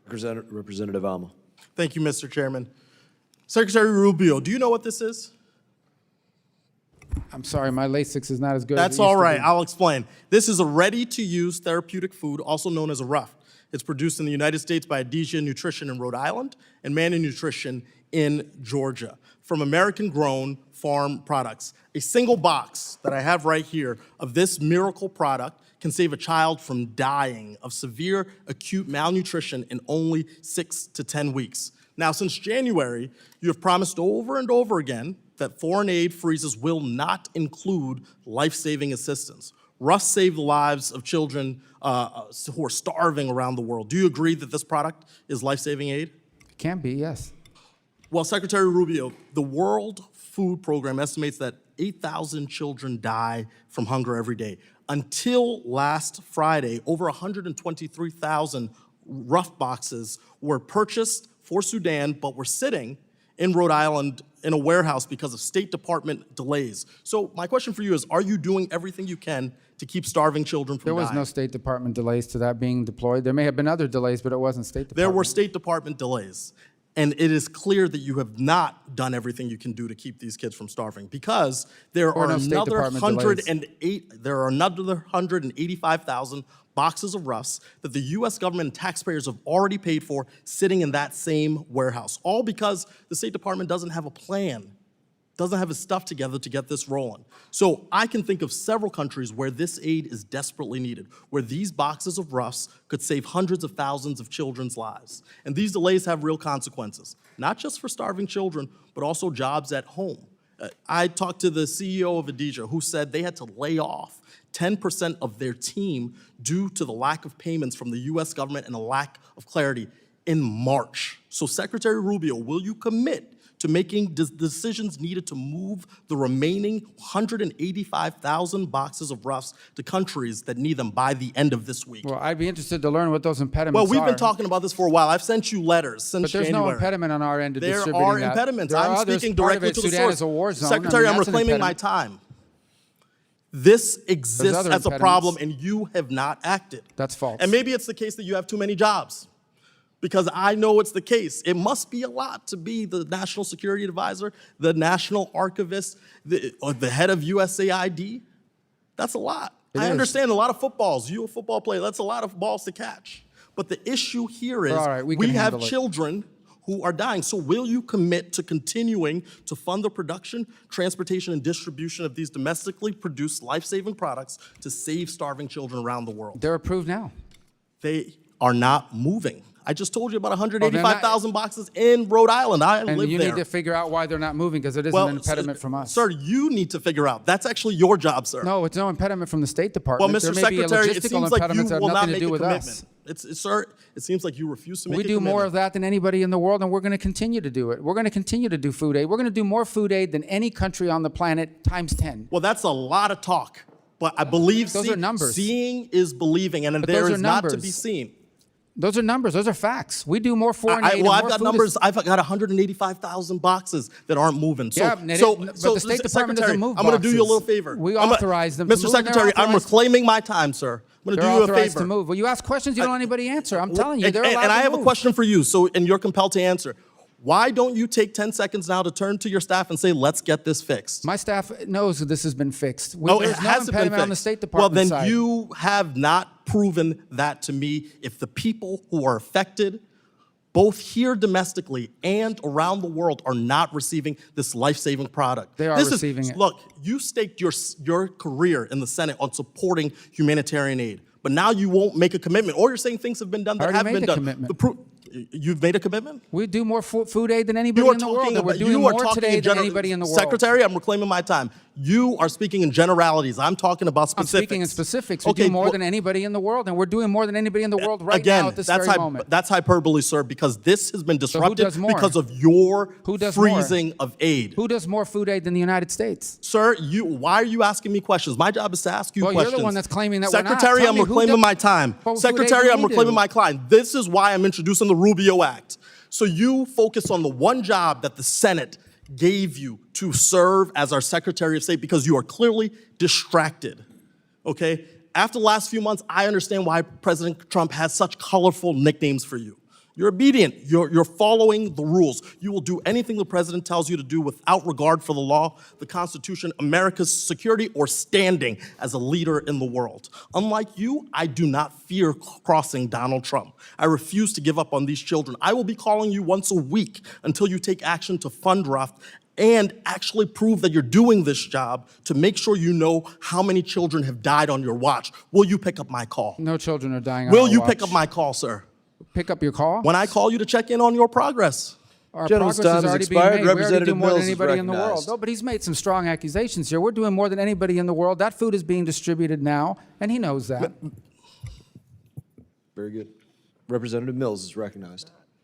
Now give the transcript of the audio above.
Representative Alma. Thank you, Mr. Chairman. Secretary Rubio, do you know what this is? I'm sorry, my Lasix is not as good as That's it used all to right. be. I'll explain. This is a ready-to-use therapeutic food, also known as a RUF. It's produced in the United States by Edesia Nutrition in Rhode Island and Manna Nutrition in Georgia from American-grown farm products. A single box that I have right here of this miracle product can save a child from dying of severe acute malnutrition in only 6 to 10 weeks. Now, since January, you have promised over and over again that foreign aid freezes will not include life-saving assistance. RUFs save the lives of children who are starving around the world. Do you agree that this product is life-saving aid? It can be, yes. Well, Secretary Rubio, the World Food Program estimates that 8,000 children die from hunger every day. Until last Friday, over 123,000 RUF boxes were purchased for Sudan, but were sitting in Rhode Island in a warehouse because of State Department delays. So my question for you is, are you doing everything you can to keep starving children from dying? There was no State Department delays to that being deployed. There may have been other delays, but it wasn't State Department. There were State Department delays. And it is clear that you have not done everything you can do to keep these kids from starving, because there are another 185,000 boxes of RUFs that the U.S. government and taxpayers have already paid for sitting in that same warehouse, all because the State Department doesn't have a plan, doesn't have its stuff together to get this rolling. So I can think of several countries where this aid is desperately needed, where these boxes of RUFs could save hundreds of thousands of children's lives. And these delays have real consequences, not just for starving children, but also jobs at home. I talked to the CEO of Edesia, who said they had to lay off 10% of their team due to the lack of payments from the U.S. government and a lack of clarity in March. So Secretary Rubio, will you commit to making decisions needed to move the remaining 185,000 boxes of RUFs to countries that need them by the end of this week? Well, I'd be interested to learn what those impediments are. Well, we've been talking about this for a while. I've sent you letters since January. But there's no impediment on our end to distributing that. There are impediments. I'm speaking directly to the Sudan source. is a war zone. Secretary, I mean, I'm reclaiming my time. This exists as a problem, and you have not acted. That's false. And maybe it's the case that you have too many jobs, because I know it's the case. It must be a lot to be the National Security Advisor, the National Archivist, or the head of USAID. That's a lot. I understand a lot of footballs. You're a football player. That's a lot of balls to catch. But the issue here is we have children who are dying. So will you commit to continuing to fund the production, transportation, and distribution of these domestically produced life-saving products to save starving children around the world? They're approved now. They are not moving. I just told you about 185,000 boxes in Rhode Island. I live there. And you need to figure out why they're not moving, because it isn't an impediment from us. Sir, you need to figure out. That's actually your job, sir. No, it's no impediment from the State Department. Well, Mr. Secretary, it seems like you will not make a commitment. Sir, it seems like you refuse to make a commitment. We do more of that than anybody in the world, and we're going to continue to do it. We're going to continue to do food aid. We're going to do more food aid than any country on the planet times 10. Well, that's a lot of talk. But I believe those are numbers. Seeing is believing, and there is not to be seen. Those are numbers. Those are facts. We do more foreign aid. Well, I've got numbers. I've got 185,000 boxes that aren't moving. So, but the State Department doesn't move boxes. I'm going to do you a little favor. We authorize them to move. Mr. Secretary, I'm reclaiming my time, sir. I'm going to do you a favor. To move. Well, you ask questions you don't let anybody answer. I'm telling you, they're allowed to move. And I have a question for you, and you're compelled to answer. Why don't you take 10 seconds now to turn to your staff and say, let's get this fixed? My staff knows that this has been fixed. It hasn't been fixed. On the State Department side. Well, then you have not proven that to me. If the people who are affected, both here domestically and around the world, are not receiving this life-saving product. They are receiving it. Look, you staked your career in the Senate on supporting humanitarian aid, but now you won't make a commitment, or you're saying things have been done that haven't been done. Commitment. You've made a commitment? We do more food aid than anybody in the world. We're doing more today than anybody in the world. Secretary, I'm reclaiming my time. You are speaking in generalities. I'm talking about specifics. I'm speaking in specifics. We do more than anybody in the world, and we're doing more than anybody in the world right now at this very moment. That's hyperbole, sir, because this has been disrupted because of your freezing of aid. Who does more food aid than the United States? Sir, why are you asking me questions? My job is to ask you questions. Well, you're the one that's claiming that we're not. Secretary, I'm reclaiming my time. Secretary, I'm reclaiming my client. This is why I'm introducing the Rubio Act. So you focus on the one job that the Senate gave you to serve as our Secretary of State, because you are clearly distracted, okay? After the last few months, I understand why President Trump has such colorful nicknames for you. You're obedient. You're following the rules. You will do anything the president tells you to do without regard for the law, the Constitution, America's security, or standing as a leader in the world. Unlike you, I do not fear crossing Donald Trump. I refuse to give up on these children. I will be calling you once a week until you take action to fund RUTF and actually prove that you're doing this job to make sure you know how many children have died on your watch. Will you pick up my call? No children are dying on Will our you watch. pick up my call, sir? Pick up your call? When I call you to check in on your progress. Our Gentleman's progress time is has already being expired. made. We already do Representative more than Mills is anybody in the world. recognized. No, but he's made some strong accusations here. We're doing more than anybody in the world. That food is being distributed now, and he knows that. Very good. Representative Mills is recognized.